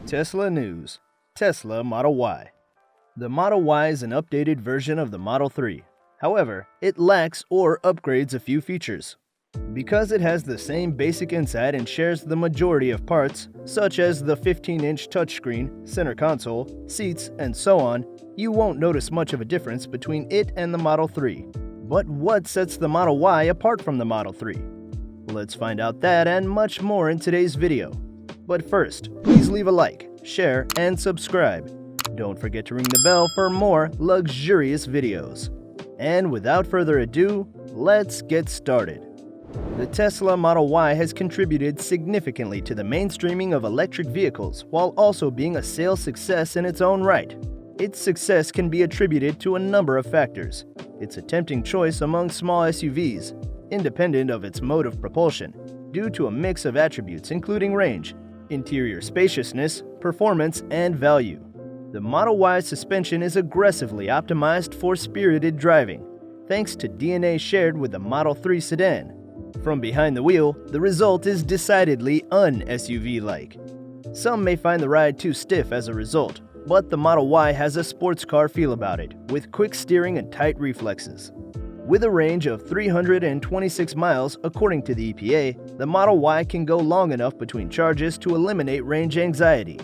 Tesla News. Tesla Model Y. The Model Y is an updated version of the Model 3. However, it lacks or upgrades a few features. Because it has the same basic inside and shares the majority of parts, such as the 15-inch touchscreen, center console, seats, and so on, you won't notice much of a difference between it and the Model 3. But what sets the Model Y apart from the Model 3? Let's find out that and much more in today's video. But first, please leave a like, share, and subscribe. Don't forget to ring the bell for more luxurious videos. And without further ado, let's get started. The Tesla Model Y has contributed significantly to the mainstreaming of electric vehicles while also being a sales success in its own right. Its success can be attributed to a number of factors. It's a tempting choice among small SUVs, independent of its mode of propulsion, due to a mix of attributes including range, interior spaciousness, performance, and value. The Model Y suspension is aggressively optimized for spirited driving, thanks to DNA shared with the Model 3 sedan. From behind the wheel, the result is decidedly un-SUV-like. Some may find the ride too stiff as a result, but the Model Y has a sports car feel about it, with quick steering and tight reflexes. With a range of 326 miles according to the EPA, the Model Y can go long enough between charges to eliminate range anxiety.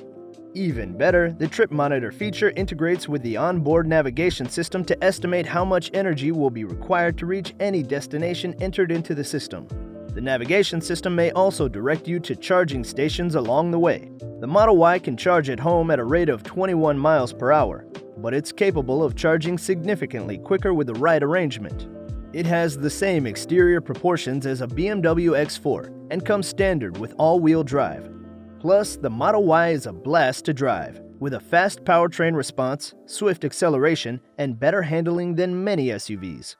Even better, the Trip Monitor feature integrates with the onboard navigation system to estimate how much energy will be required to reach any destination entered into the system. The navigation system may also direct you to charging stations along the way. The Model Y can charge at home at a rate of 21 miles per hour, but it's capable of charging significantly quicker with the right arrangement. It has the same exterior proportions as a BMW X4 and comes standard with all-wheel drive. Plus, the Model Y is a blast to drive, with a fast powertrain response, swift acceleration, and better handling than many SUVs.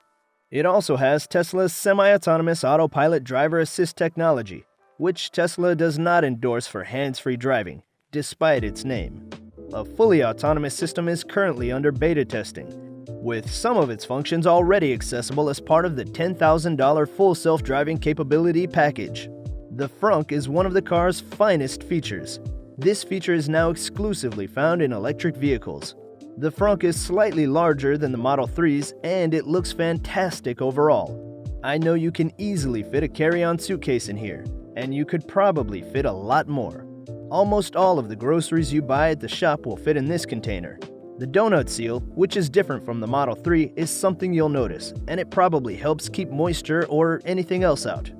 It also has Tesla's semi-autonomous autopilot driver assist technology, which Tesla does not endorse for hands-free driving, despite its name. A fully autonomous system is currently under beta testing, with some of its functions already accessible as part of the $10,000 full self-driving capability package. The frunk is one of the car's finest features. This feature is now exclusively found in electric vehicles. The frunk is slightly larger than the Model 3's and it looks fantastic overall. I know you can easily fit a carry-on suitcase in here, and you could probably fit a lot more. Almost all of the groceries you buy at the shop will fit in this container. The donut seal, which is different from the Model 3, is something you'll notice, and it probably helps keep moisture or anything else out.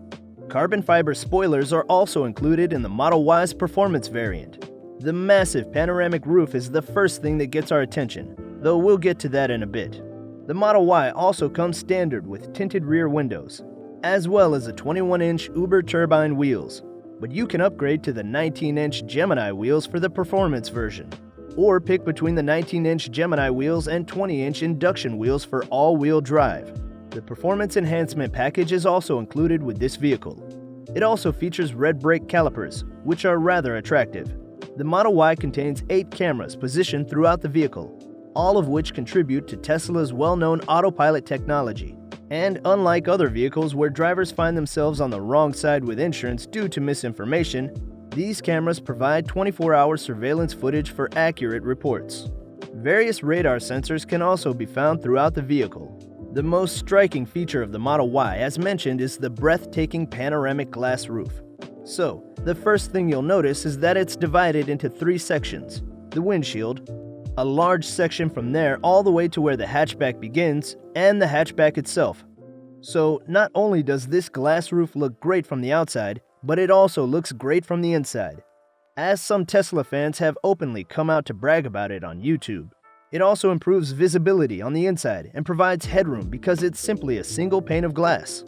Carbon fiber spoilers are also included in the Model Y's performance variant. The massive panoramic roof is the first thing that gets our attention, though we'll get to that in a bit. The Model Y also comes standard with tinted rear windows, as well as a 21-inch Uber turbine wheels, but you can upgrade to the 19-inch Gemini wheels for the performance version, or pick between the 19-inch Gemini wheels and 20-inch induction wheels for all-wheel drive. The performance enhancement package is also included with this vehicle. It also features red brake calipers, which are rather attractive. The Model Y contains 8 cameras positioned throughout the vehicle, all of which contribute to Tesla's well-known autopilot technology. And unlike other vehicles where drivers find themselves on the wrong side with insurance due to misinformation, these cameras provide 24-hour surveillance footage for accurate reports. Various radar sensors can also be found throughout the vehicle. The most striking feature of the Model Y, as mentioned, is the breathtaking panoramic glass roof. So, the first thing you'll notice is that it's divided into 3 sections. The windshield, a large section from there all the way to where the hatchback begins, and the hatchback itself. So, not only does this glass roof look great from the outside, but it also looks great from the inside, as some Tesla fans have openly come out to brag about it on YouTube. It also improves visibility on the inside and provides headroom because it's simply a single pane of glass.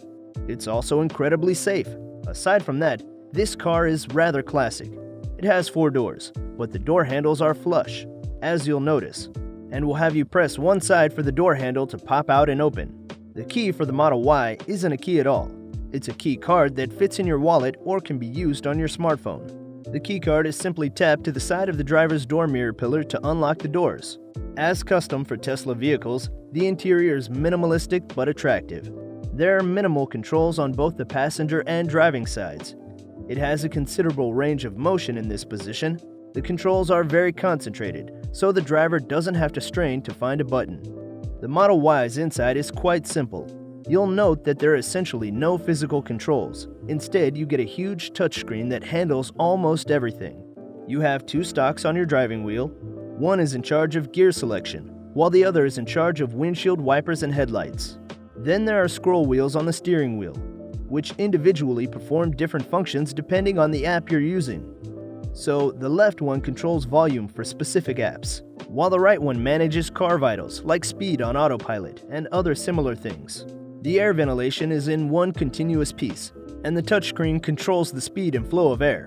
It's also incredibly safe. Aside from that, this car is rather classic. It has 4 doors, but the door handles are flush, as you'll notice, and will have you press one side for the door handle to pop out and open. The key for the Model Y isn't a key at all. It's a key card that fits in your wallet or can be used on your smartphone. The key card is simply tapped to the side of the driver's door mirror pillar to unlock the doors. As custom for Tesla vehicles, the interior is minimalistic but attractive. There are minimal controls on both the passenger and driving sides. It has a considerable range of motion in this position. The controls are very concentrated, so the driver doesn't have to strain to find a button. The Model Y's inside is quite simple. You'll note that there are essentially no physical controls. Instead, you get a huge touchscreen that handles almost everything. You have two stalks on your driving wheel. One is in charge of gear selection, while the other is in charge of windshield wipers and headlights. Then there are scroll wheels on the steering wheel, which individually perform different functions depending on the app you're using. So, the left one controls volume for specific apps, while the right one manages car vitals like speed on autopilot and other similar things. The air ventilation is in one continuous piece, and the touchscreen controls the speed and flow of air.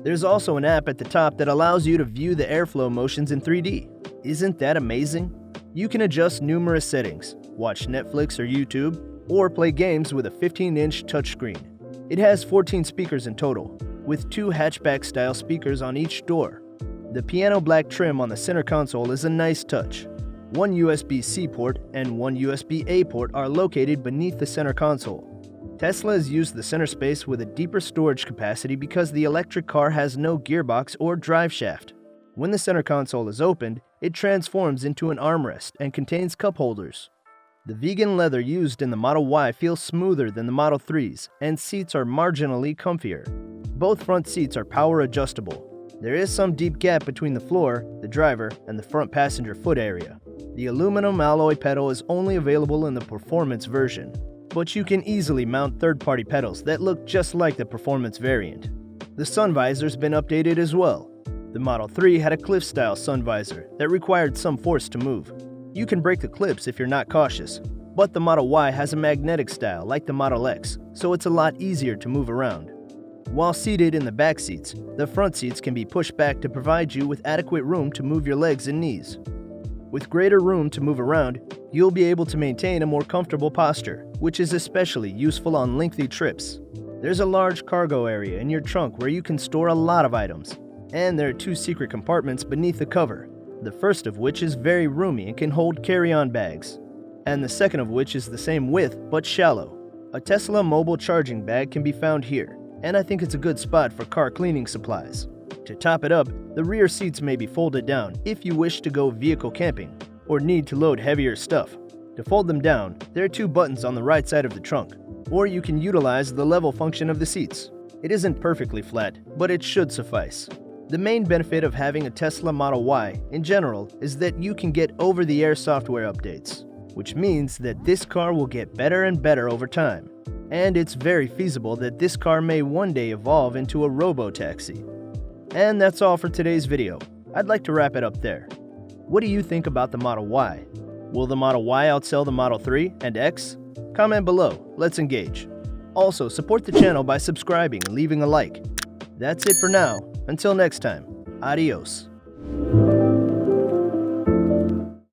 There's also an app at the top that allows you to view the airflow motions in 3D. Isn't that amazing? You can adjust numerous settings, watch Netflix or YouTube, or play games with a 15-inch touchscreen. It has 14 speakers in total, with 2 hatchback-style speakers on each door. The piano black trim on the center console is a nice touch. One USB-C port and one USB-A port are located beneath the center console. Tesla has used the center space with a deeper storage capacity because the electric car has no gearbox or drive shaft. When the center console is opened, it transforms into an armrest and contains cup holders. The vegan leather used in the Model Y feels smoother than the Model 3's, and seats are marginally comfier. Both front seats are power adjustable. There is some deep gap between the floor, the driver, and the front passenger foot area. The aluminum alloy pedal is only available in the Performance version, but you can easily mount third-party pedals that look just like the Performance variant. The sun visor's been updated as well. The Model 3 had a cliff-style sun visor that required some force to move. You can break the clips if you're not cautious, but the Model Y has a magnetic style like the Model X, so it's a lot easier to move around. While seated in the back seats, the front seats can be pushed back to provide you with adequate room to move your legs and knees. With greater room to move around, you'll be able to maintain a more comfortable posture, which is especially useful on lengthy trips. There's a large cargo area in your trunk where you can store a lot of items, and there are 2 secret compartments beneath the cover, the first of which is very roomy and can hold carry-on bags, and the second of which is the same width but shallow. A Tesla mobile charging bag can be found here, and I think it's a good spot for car cleaning supplies. To top it up, the rear seats may be folded down if you wish to go vehicle camping or need to load heavier stuff. To fold them down, there are 2 buttons on the right side of the trunk, or you can utilize the level function of the seats. It isn't perfectly flat, but it should suffice. The main benefit of having a Tesla Model Y in general is that you can get over-the-air software updates, which means that this car will get better and better over time. And it's very feasible that this car may one day evolve into a robo-taxi. And that's all for today's video. I'd like to wrap it up there. What do you think about the Model Y? Will the Model Y outsell the Model 3 and X? Comment below, let's engage. Also, support the channel by subscribing and leaving a like. That's it for now. Until next time, adios.